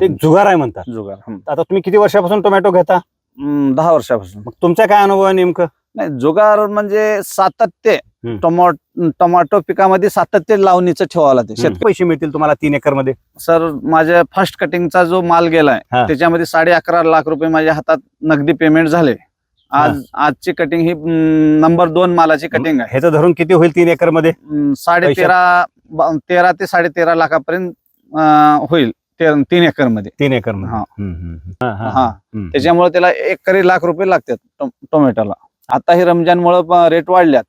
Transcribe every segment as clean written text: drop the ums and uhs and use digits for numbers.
एक जुगार आहे म्हणतात. जुगार आता तुम्ही किती वर्षापासून टोमॅटो घेता? 10 वर्षापासून. मग तुमचा काय अनुभव आहे नेमकं? नाही, जुगार म्हणजे सातत्य. हम्म. टोमॅटो पिकामध्ये सातत्य लावणीचं ठेवावं लागते. शेत पैसे मिळतील तुम्हाला 3 एकर मध्ये? सर, माझ्या फर्स्ट कटिंगचा जो माल गेलाय हा. त्याच्यामध्ये 11.5 लाख रुपये माझ्या हातात नगदी पेमेंट झाले. आजची कटिंग ही नंबर 2 मालाची कटिंग आहे. ह्याचं धरून किती होईल 3 एकर मध्ये? 13 ते 13.5 लाखापर्यंत होईल 3 एकर मध्ये. 3 एकर मध्ये. हा. त्याच्यामुळे त्याला एकरी लाख रुपये लागतात टोमॅटोला. आता हे रमजानमुळे रेट वाढल्यात.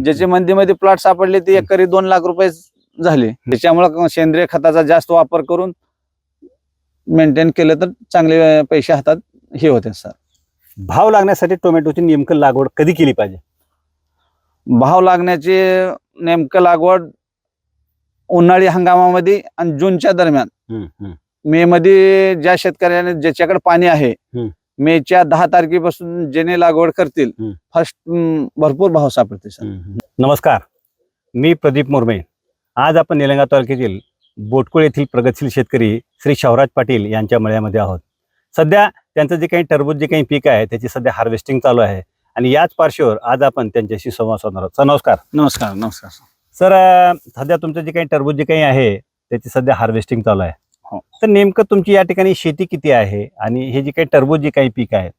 ज्याचे मंदीमध्ये प्लॉट सापडले ते एकरी 2 लाख रुपये झाले. त्याच्यामुळे सेंद्रिय खताचा जास्त वापर करून मेंटेन केलं तर चांगले पैसे हातात हे होते. सर, भाव लागण्यासाठी टोमॅटोची नेमकं लागवड कधी केली पाहिजे? भाव लागण्याची नेमकं लागवड उन्हाळी हंगामामध्ये आणि जूनच्या दरम्यान. मे मध्ये ज्या शेतकऱ्याने ज्याच्याकडे पाणी आहे, मेच्या 10 तारखेपासून ज्याने लागवड करतील फर्स्ट भरपूर भाव सापडते. सर, नमस्कार, मी प्रदीप मुरमे. आज आपण निलंगा तालुक्यातील बोटकुळ येथील प्रगतशील शेतकरी श्री शाहूराज पाटील यांच्या मळ्यामध्ये आहोत. सध्या त्यांचं जे काही टरबूज जे काही पीक आहे त्याची सध्या हार्वेस्टिंग चालू आहे आणि याच पार्श्ववर आज आपण त्यांच्याशी संवाद साधणार आहोत. नमस्कार. नमस्कार. नमस्कार सर, सध्या तुमचं जे काही टरबूज जे काही आहे त्याची सध्या हार्वेस्टिंग चालू आहे. तर नेमकं तुमची या ठिकाणी शेती किती आहे आणि हे जे काही टरबूज जे काही पीक आहे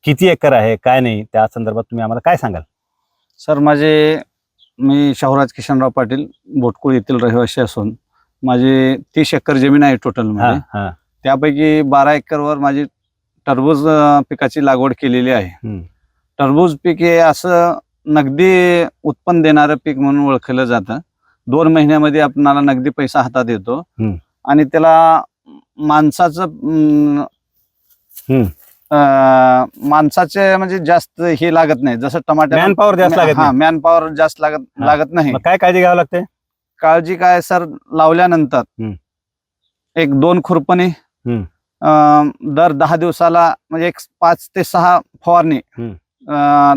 किती एकर आहे, काय नाही, त्या संदर्भात तुम्ही आम्हाला काय सांगाल? सर, मी शाहूराज किशनराव पाटील बोटकुळ येथील रहिवासी असून माझी 30 एकर जमीन आहे टोटल मध्ये. त्यापैकी 12 एकरवर माझी टरबूज पिकाची लागवड केलेली आहे. टरबूज पीक हे असं नगदी उत्पन्न देणारं पीक म्हणून ओळखलं जातं. 2 महिन्यामध्ये आपणाला नगदी पैसा हातात येतो आणि त्याला माणसाचे म्हणजे जास्त हे लागत नाही. जसं टमाटर मॅनपॉवर जास्त लागत नाही. मॅनपॉवर जास्त लागत नाही. काय काळजी घ्यावी लागते? काळजी काय सर, लावल्यानंतर एक 2 खुरपणी दर 10 दिवसाला म्हणजे 5 ते 6 फवारणी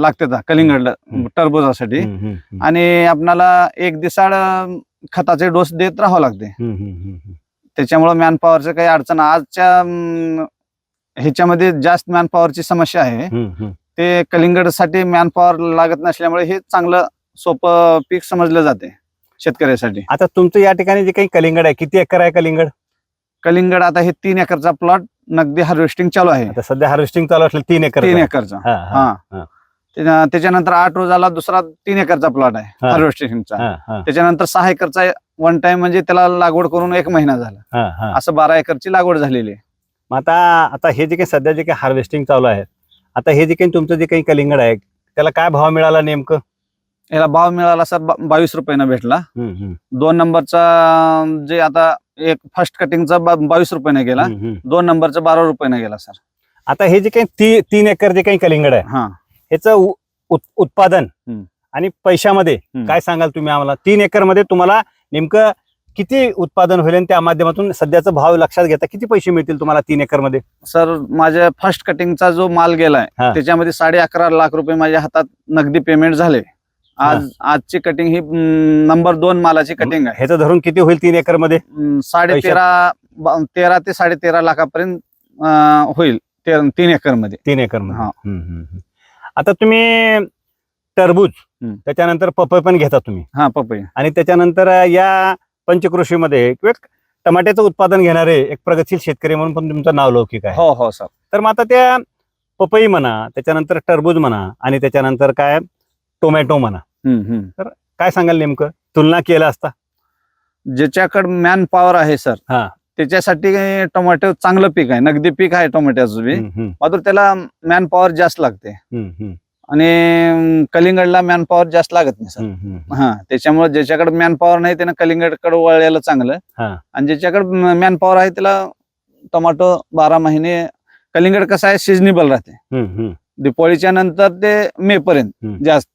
लागते कलिंगडला टरबुजासाठी. आणि आपणाला 1 दिवसाड खताचे डोस देत राहावं लागते. त्याच्यामुळे मॅनपॉवरचं काही अडचण आजच्या ह्याच्यामध्ये जास्त मॅनपॉवरची समस्या आहे. ते कलिंगडसाठी मॅनपॉवर लागत नसल्यामुळे हे चांगलं सोपं पीक समजलं जाते शेतकऱ्यासाठी. आता तुमचं या ठिकाणी जे काही कलिंगड आहे, किती एकर आहे कलिंगड? कलिंगड आता हे 3 एकरचा प्लॉट नगदी हार्वेस्टिंग चालू आहे. आता सध्या हार्वेस्टिंग चालू असलं 3 एकरचा. त्याच्यानंतर 8 रोजाला दुसरा 3 एकरचा प्लॉट आहे हार्वेस्टिंगचा. त्याच्यानंतर 6 एकरचा 1 टाइम म्हणजे त्याला लागवड करून 1 महिना झाला. असं 12 एकरची लागवड झालेली आहे. आता हे जे काही सध्या जे काही हार्वेस्टिंग चालू आहे, आता हे जे काही तुमचं जे काही कलिंगड आहे त्याला काय भाव मिळाला नेमकं? याला भाव मिळाला सर 22 रुपयानं भेटला. 2 नंबरचा जे आता एक फर्स्ट कटिंगचा 22 रुपयाने गेला. 2 नंबरचा 12 रुपयाने गेला. सर, आता हे जे काही 3 एकर जे काही कलिंगड आहे ह्याचं उत्पादन आणि पैशामध्ये काय सांगाल तुम्ही आम्हाला? 3 एकर मध्ये तुम्हाला नेमकं किती उत्पादन होईल आणि त्या माध्यमातून सध्याचा भाव लक्षात घेता किती पैसे मिळतील तुम्हाला 3 एकर मध्ये? सर, माझ्या फर्स्ट कटिंगचा जो माल गेलाय त्याच्यामध्ये 11.5 लाख रुपये माझ्या हातात नगदी पेमेंट झाले. आजची कटिंग ही नंबर 2 मालाची कटिंग आहे. ह्याचं धरून किती होईल 3 एकर मध्ये? 13 ते 13.5 लाखापर्यंत होईल 3 एकर मध्ये. 3 एकर मध्ये. आता तुम्ही टरबूज त्याच्यानंतर पपई पण घेता तुम्ही? पपई. आणि त्याच्यानंतर या पंचकृषीमध्ये टमाट्याचं उत्पादन घेणारे एक प्रगतशील शेतकरी म्हणून पण तुमचं नाव लौकिक आहे. हो सर. तर मग आता त्या पपई म्हणा, त्याच्यानंतर टरबूज म्हणा आणि त्याच्यानंतर काय टोमॅटो म्हणा, तर काय सांगाल नेमकं तुलना केला असता? ज्याच्याकडे मॅन पॉवर आहे सर त्याच्यासाठी टोमॅटो चांगलं पीक आहे. नगदी पीक आहे टोमॅटोचं बी, मात्र त्याला मॅन पॉवर जास्त लागते आणि कलिंगडला मॅन पॉवर जास्त लागत नाही सर. त्याच्यामुळे ज्याच्याकडे मॅन पॉवर नाही त्यानं कलिंगडकडे वळलेलं चांगलं. आणि ज्याच्याकडे मॅन पॉवर आहे त्याला टोमॅटो 12 महिने. कलिंगड कसं आहे, सिजनेबल राहते. दिवाळीच्या नंतर ते मे पर्यंत जास्त.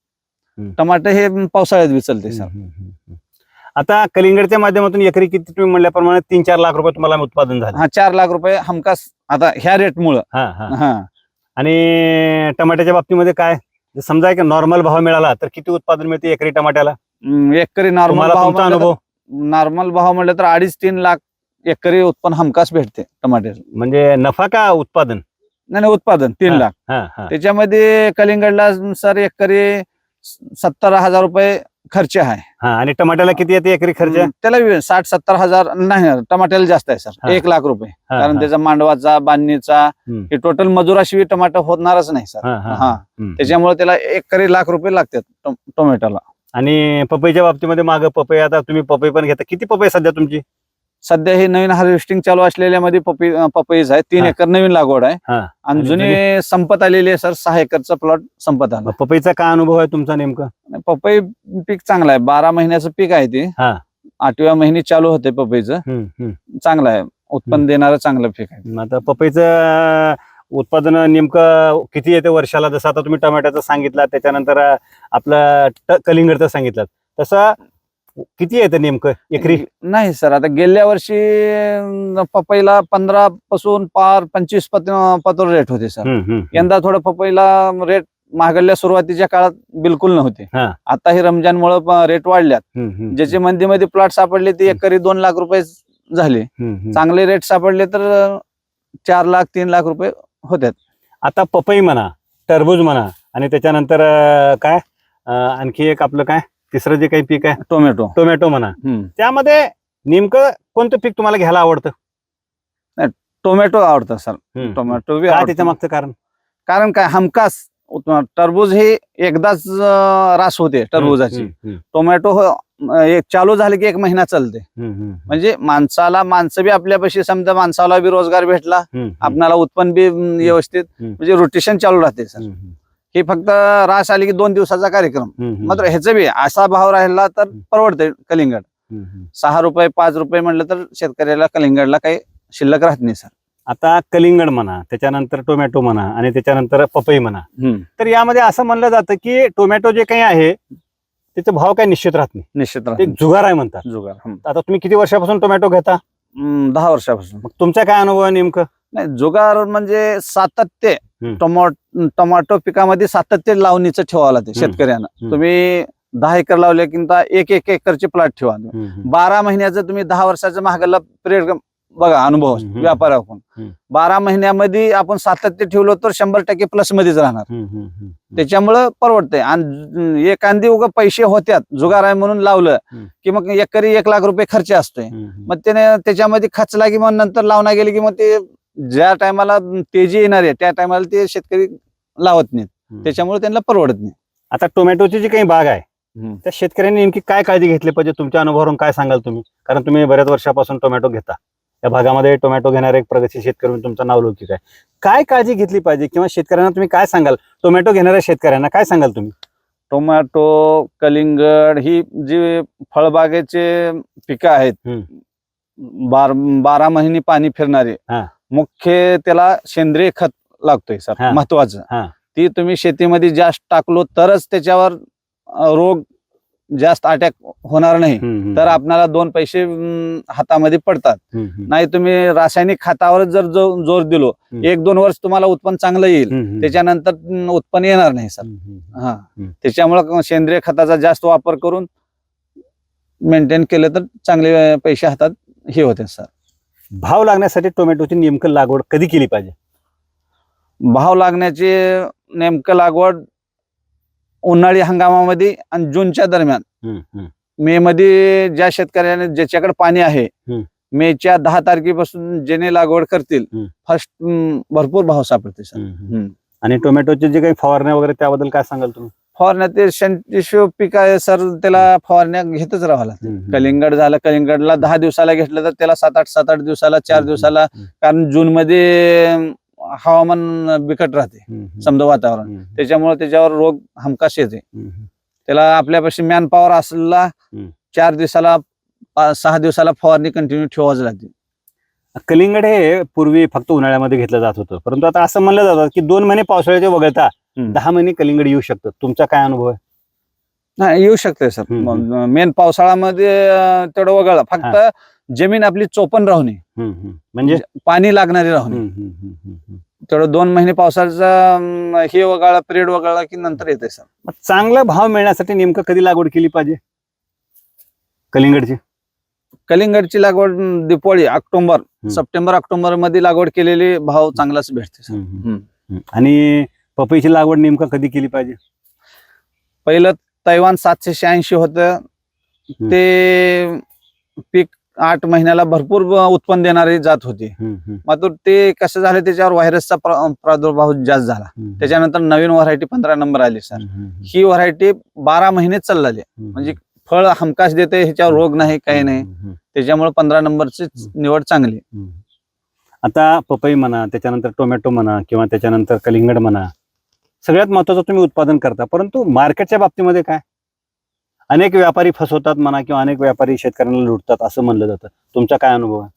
टमाटर हे पावसाळ्यात विचलते सर. आता कलिंगडच्या माध्यमातून एकरी किती तुम्ही म्हणल्याप्रमाणे 3-4 लाख रुपये तुम्हाला उत्पादन झालं? 4 लाख रुपये हमखास आता ह्या रेट मुळे. आणि टमाट्याच्या बाबतीमध्ये काय? जर समजा एक नॉर्मल भाव मिळाला तर किती उत्पादन मिळते एकरी टमाट्याला? एकरी नॉर्मल तुम्हाला भाव तुमचा म्हणलं अनुभव तर- नॉर्मल भाव म्हणलं तर 2.5-3 लाख एकरी उत्पन्न हमखास भेटते टमाट्याचं. म्हणजे नफा का उत्पादन? नाही उत्पादन 3 लाख. हा हा त्याच्यामध्ये कलिंगडला सर एकरी 70,000 रुपये खर्च आहे. हा. आणि टमाट्याला किती येते एकरी खर्च? त्याला 60-70 हजार नाही, टमाट्याला जास्त आहे सर. हा. 1 लाख रुपये. हा, कारण हा. त्याचा मांडवाचा, बांधणीचा हम्म. हे टोटल मजुराशिवाय टमाटो होणारच नाही सर. हा, हा, हा. हम्म. त्याच्यामुळे त्याला एकरी लाख रुपये लागतात टोमॅटोला. आणि पपईच्या बाबतीमध्ये माग पपई, आता तुम्ही पपई पण घेता, किती पपई सध्या तुमची? सध्या हे नवीन हार्वेस्टिंग चालू असलेल्या मध्ये पपईज आहे. 3 हा. एकर नवीन लागवड आहे. हा. आणि आणि जुनी संपत आलेली आहे सर. 6 एकरचा प्लॉट संपत आला. मग पपईचा काय अनुभव आहे तुमचा नेमका? पपई पीक चांगला आहे. 12 महिन्याचं पीक आहे ते. हा. 8व्या महिने चालू होते पपईचं. चांगलं आहे. उत्पन्न देणारं चांगलं पीक आहे. आता पपईचं उत्पादन नेमकं किती येते वर्षाला? जसं आता तुम्ही टमाट्याचं सांगितलं, त्याच्यानंतर आपलं कलिंगडचं सांगितलं, तसं किती येतं नेमकं एकरी? नाही सर, आता गेल्या वर्षी पपईला 15 पासून पार 25 पतोर रेट होते सर. यंदा थोडं पपईला रेट महागडल्या सुरुवातीच्या काळात बिलकुल नव्हते. हा. आता हे रमजानमुळे रेट वाढल्यात. ज्याचे मंदीमध्ये प्लॉट सापडले ते एकरी 2 लाख रुपये झाले. चांगले रेट सापडले तर 4 लाख 3 लाख रुपये होतात. आता पपई म्हणा, टरबूज म्हणा, आणि त्याच्यानंतर काय आणखी एक आपलं काय तिसरं जे काही पीक आहे टोमॅटो म्हणा, त्यामध्ये नेमकं कोणतं पीक तुम्हाला घ्यायला आवडतं? टोमॅटो आवडतं सर. टोमॅटो बी काय आवडतं. त्याच्या मागचं कारण? कारण काय, हमखास टरबूज हे एकदाच रास होते टरबुजाची. टोमॅटो एक चालू झाले की 1 महिना चालते. म्हणजे माणसं बी आपल्यापाशी, समजा माणसाला बी रोजगार भेटला, आपणाला उत्पन्न बी व्यवस्थित, म्हणजे रोटेशन चालू राहते सर. हे फक्त रास आली की 2 दिवसाचा कार्यक्रम. मात्र ह्याचा बी असा भाव राहिला तर परवडते कलिंगड. 6 रुपये 5 रुपये म्हणलं तर शेतकऱ्याला कलिंगडला काही शिल्लक राहत नाही सर. आता कलिंगड म्हणा, त्याच्यानंतर टोमॅटो म्हणा, आणि त्याच्यानंतर पपई म्हणा, तर यामध्ये असं म्हणलं जातं की टोमॅटो जे काही आहे त्याचा भाव काही निश्चित राहत नाही, निश्चित ते जुगार आहे म्हणतात. जुगार. आता तुम्ही किती वर्षापासून टोमॅटो घेता? 10 वर्षापासून. मग तुमचा काय अनुभव आहे नेमकं? नाही, जुगार म्हणजे सातत्य. टोमॅटो पिकामध्ये सातत्य लावणीचं ठेवावं लागते शेतकऱ्यांना. तुम्ही 10 एकर लावले की 1 एकरचे प्लॉट ठेवा. 12 महिन्याचं तुम्ही 10 वर्षाचं महागाला पिरियड बघा, अनुभव व्यापारातून. 12 महिन्यामध्ये आपण सातत्य ठेवलं तर 100% प्लस मध्येच राहणार. त्याच्यामुळं परवडतंय. आणि एखादी उगा पैसे होत्यात, जुगार आहे म्हणून लावलं की मग एकरी 1 लाख रुपये खर्च असतोय. मग त्याने त्याच्यामध्ये खर्चला की मग नंतर लावणं गेले की मग ते ज्या टायमाला तेजी येणार आहे त्या टायमाला ते शेतकरी लावत नाहीत. त्याच्यामुळे त्यांना परवडत नाही. आता टोमॅटोची जी काही बाग आहे त्या शेतकऱ्यांनी नेमकी काय काळजी घेतली पाहिजे? तुमच्या अनुभवावरून काय सांगाल तुम्ही? कारण तुम्ही बऱ्याच वर्षापासून टोमॅटो घेता, या भागामध्ये टोमॅटो घेणारे एक प्रगतशील शेतकरी म्हणून तुमचं नाव लौकिक आहे. काय काळजी घेतली पाहिजे, किंवा शेतकऱ्यांना तुम्ही काय सांगाल? टोमॅटो घेणाऱ्या शेतकऱ्यांना काय सांगाल तुम्ही? टोमॅटो, कलिंगड ही जी फळबागेचे पिकं आहेत, 12 महिने पाणी फिरणारे, मुख्य त्याला सेंद्रिय खत लागतोय सर, महत्वाचं. ती तुम्ही शेतीमध्ये जास्त टाकलो तरच त्याच्यावर रोग जास्त अटॅक होणार नाही, तर आपल्याला 2 पैसे हातामध्ये पडतात. नाही तुम्ही रासायनिक खतावर जर जोर दिलो, 1-2 वर्ष तुम्हाला उत्पन्न चांगलं येईल, त्याच्यानंतर उत्पन्न येणार नाही सर. त्याच्यामुळे सेंद्रिय खताचा जास्त वापर करून मेंटेन केलं तर चांगले पैसे हातात हे होते सर. भाव लागण्यासाठी टोमॅटोची नेमकं लागवड कधी केली पाहिजे? भाव लागण्याची नेमकं लागवड उन्हाळी हंगामामध्ये आणि जूनच्या दरम्यान. मे मध्ये ज्या शेतकऱ्याने ज्याच्याकडे पाणी आहे, मेच्या 10 तारखेपासून ज्याने लागवड करतील, फर्स्ट भरपूर भाव सापडते सर. आणि टोमॅटोचे जे काही फवारण्या वगैरे त्याबद्दल काय सांगाल तुम्ही? फवारण्या ते सेंटिशिव पीक आहे सर, त्याला फवारण्या घेतच राहावं लागतं. कलिंगड झालं, कलिंगडला 10 दिवसाला घेतलं तर त्याला 7-8 दिवसाला, 4 दिवसाला, कारण जून मध्ये हवामान बिकट राहते समजा वातावरण, त्याच्यामुळे त्याच्यावर रोग हमखास येते. त्याला आपल्यापाशी मॅन पॉवर असला 4 दिवसाला 6 दिवसाला फवारणी कंटिन्यू ठेवाच लागते. कलिंगड हे पूर्वी फक्त उन्हाळ्यामध्ये घेतलं जात होतं, परंतु आता असं म्हणलं जातं की 2 महिने पावसाळ्याचे वगळता 10 महिने कलिंगड येऊ शकतं. तुमचा काय अनुभव आहे? नाही, येऊ शकते सर. मेन पावसाळ्यामध्ये तेवढं वगळलं, फक्त जमीन आपली चोपन राहू नये, म्हणजे पाणी लागणारी राहू नये, तेवढं 2 महिने पावसाचा हे वगळा पिरियड वगळला की नंतर येते सर. मग चांगला भाव मिळण्यासाठी नेमकं कधी लागवड केली पाहिजे कलिंगडची? कलिंगडची लागवड दिपोळी ऑक्टोबर सप्टेंबर ऑक्टोबर मध्ये लागवड केलेली भाव चांगलाच भेटते सर. आणि पपईची लागवड नेमकं कधी केली पाहिजे? पहिलं तैवान 786 होतं ते पीक 8 महिन्याला भरपूर उत्पन्न देणारी जात होती. मात्र ते कसं झालं त्याच्यावर व्हायरसचा प्रादुर्भाव जास्त झाला. त्याच्यानंतर नवीन व्हरायटी 15 नंबर आली सर. ही व्हरायटी 12 महिने चालली म्हणजे फळ हमखास देते, ह्याच्यावर रोग नाही काही नाही. त्याच्यामुळे 15 नंबरची निवड चांगली. आता पपई म्हणा, त्याच्यानंतर टोमॅटो म्हणा किंवा त्याच्यानंतर कलिंगड म्हणा, सगळ्यात महत्वाचं तुम्ही उत्पादन करता, परंतु मार्केटच्या बाबतीमध्ये काय? अनेक व्यापारी फसवतात म्हणा किंवा अनेक व्यापारी शेतकऱ्यांना लुटतात असं म्हणलं जातं. तुमचा काय अनुभव आहे?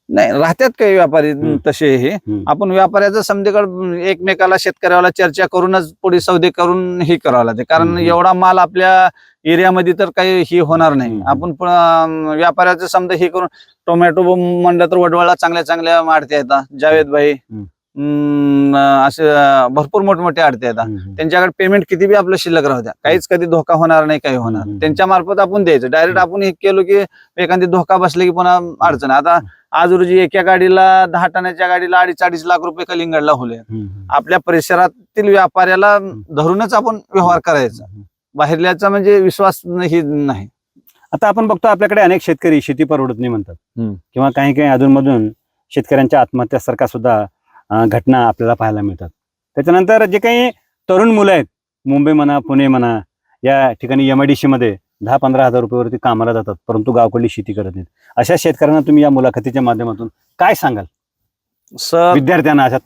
नाही, राहतात काही व्यापारी तसे. हे आपण व्यापाऱ्याचं समजेकडे एकमेकाला शेतकऱ्याला चर्चा करूनच पुढे सौदे करून हे करावं लागते. कारण एवढा माल आपल्या एरियामध्ये तर काही ही होणार नाही. आपण व्यापाऱ्याचं समजा हे करून टोमॅटो म्हणलं तर वडवळला चांगल्या चांगल्या आडत्या येतात. जावेद भाई असे भरपूर मोठमोठे आडते येतात. त्यांच्याकडे पेमेंट किती बी आपलं शिल्लक राहू द्या, काहीच कधी धोका होणार नाही, काही होणार. त्यांच्या मार्फत आपण द्यायचं. डायरेक्ट आपण हे केलो की एखादी धोका बसले की पुन्हा अडचण. आता आज रोजी एका गाडीला 10 टनाच्या गाडीला 2.5-2.5 लाख रुपये कलिंगडला होले. आपल्या परिसरातील व्यापाऱ्याला धरूनच आपण व्यवहार करायचा. बाहेरल्याचा म्हणजे विश्वास ही नाही. आता आपण बघतो आपल्याकडे अनेक शेतकरी शेती परवडत नाही म्हणतात किंवा काही काही अधूनमधून शेतकऱ्यांच्या आत्महत्यासारखा सुद्धा घटना आपल्याला पाहायला मिळतात. त्याच्यानंतर जे काही तरुण मुलं आहेत, मुंबई म्हणा, पुणे म्हणा, या ठिकाणी MIDC मध्ये 10-15 हजार रुपयावरती कामाला जातात, परंतु गावकडली शेती करत नाहीत. अशा शेतकऱ्यांना तुम्ही या मुलाखतीच्या माध्यमातून काय सांगाल? सर, विद्यार्थ्यांना, अशा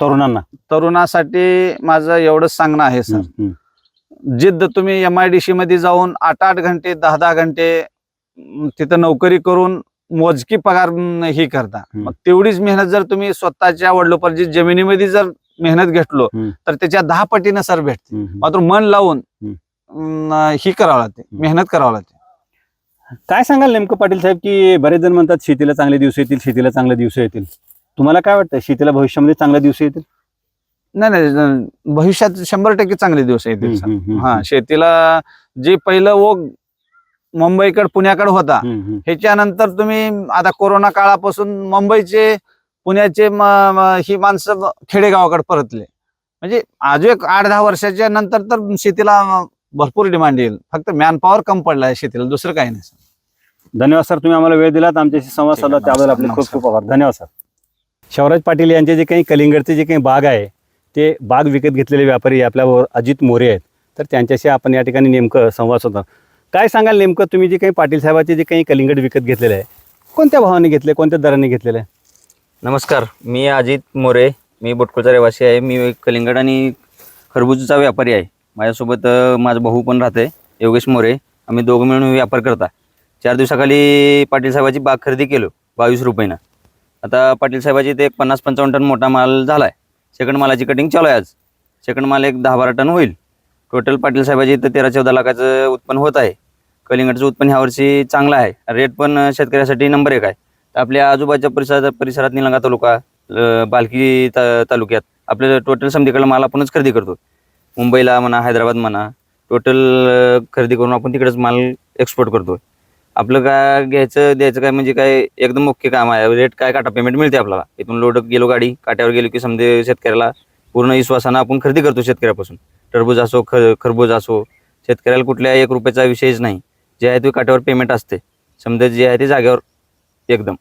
तरुणासाठी माझं एवढंच सांगणं आहे सर, जिद्द तुम्ही MIDC मध्ये जाऊन 8-8 घंटे 10-10 घंटे तिथं नोकरी करून मोजकी पगार ही करता. मग तेवढीच मेहनत जर तुम्ही स्वतःच्या वडिलोपार्जित जमिनीमध्ये जर मेहनत घेतलो तर त्याच्या 10 पटीनं सर भेटते. मात्र मन लावून ही करावं लागते, मेहनत करावं लागते. काय सांगाल नेमकं पाटील साहेब, की बरेच जण म्हणतात शेतीला चांगले दिवस येतील, शेतीला चांगले दिवस येतील. तुम्हाला काय वाटतं, शेतीला भविष्यामध्ये चांगले दिवस येतील? नाही, भविष्यात 100% चांगले दिवस येतील. हा, शेतीला जे पहिलं ओघ मुंबईकडे पुण्याकडे होता, ह्याच्यानंतर तुम्ही आता कोरोना काळापासून मुंबईचे पुण्याचे ही माणसं खेडेगावाकडे परतले. म्हणजे आज एक 8-10 वर्षाच्या नंतर तर शेतीला भरपूर डिमांड येईल. फक्त मॅनपॉवर कम पडला आहे शेतीला, दुसरं काही नाही. धन्यवाद सर, तुम्ही आम्हाला वेळ दिलात, आमच्याशी संवाद साधला, त्याबद्दल आपले खूप खूप आभार. धन्यवाद सर. शिवराज पाटील यांचे जे काही कलिंगडचे जे काही बाग आहे, ते बाग विकत घेतलेले व्यापारी आपल्याबरोबर अजित मोरे आहेत. तर त्यांच्याशी आपण या ठिकाणी नेमकं संवाद साधतो. काय सांगाल नेमकं, तुम्ही जे काही पाटील साहेबांचे जे काही कलिंगड विकत घेतलेले आहे, कोणत्या भावाने घेतले, कोणत्या दराने घेतलेले आहे? नमस्कार, मी अजित मोरे, मी बोटकुळचा रहिवासी आहे. मी कलिंगड आणि खरबूजचा व्यापारी आहे. माझ्यासोबत माझा भाऊ पण राहते, योगेश मोरे. आम्ही दोघं मिळून व्यापार करता. 4 दिवसाखाली पाटील साहेबाची बाग खरेदी केलो 22 रुपयानं. आता पाटील साहेबाची ते 50-55 टन मोठा माल झाला आहे. सेकंड मालाची कटिंग चालू आहे. आज सेकंड माल एक 10-12 टन होईल. टोटल पाटील साहेबाची इथं 13-14 लाखाचं उत्पन्न होत आहे. कलिंगडचं उत्पन्न ह्यावर्षी चांगलं आहे. रेट पण शेतकऱ्यासाठी नंबर 1 आहे. आपल्या आजूबाजूच्या परिसरात निलंगा तालुका, बाल्की तालुक्यात आपल्या टोटल समधीकडला माल आपणच खरेदी करतो. मुंबईला म्हणा, हैदराबाद म्हणा, टोटल खरेदी करून आपण तिकडेच माल एक्सपोर्ट करतो. आपलं काय घ्यायचं द्यायचं काय म्हणजे काय एकदम मुख्य काम आहे. रेट काय काटा पेमेंट मिळते आपल्याला. इथून लोड गेलो गाडी काट्यावर गेलो की समजे शेतकऱ्याला पूर्ण विश्वासानं आपण खरेदी करतो शेतकऱ्यापासून. टरबूज असो, खरबूज असो, शेतकऱ्याला कुठल्या 1 रुपयाचा विषयच नाही. जे आहे ते काट्यावर पेमेंट असते. समजा जे आहे ते जागेवर एकदम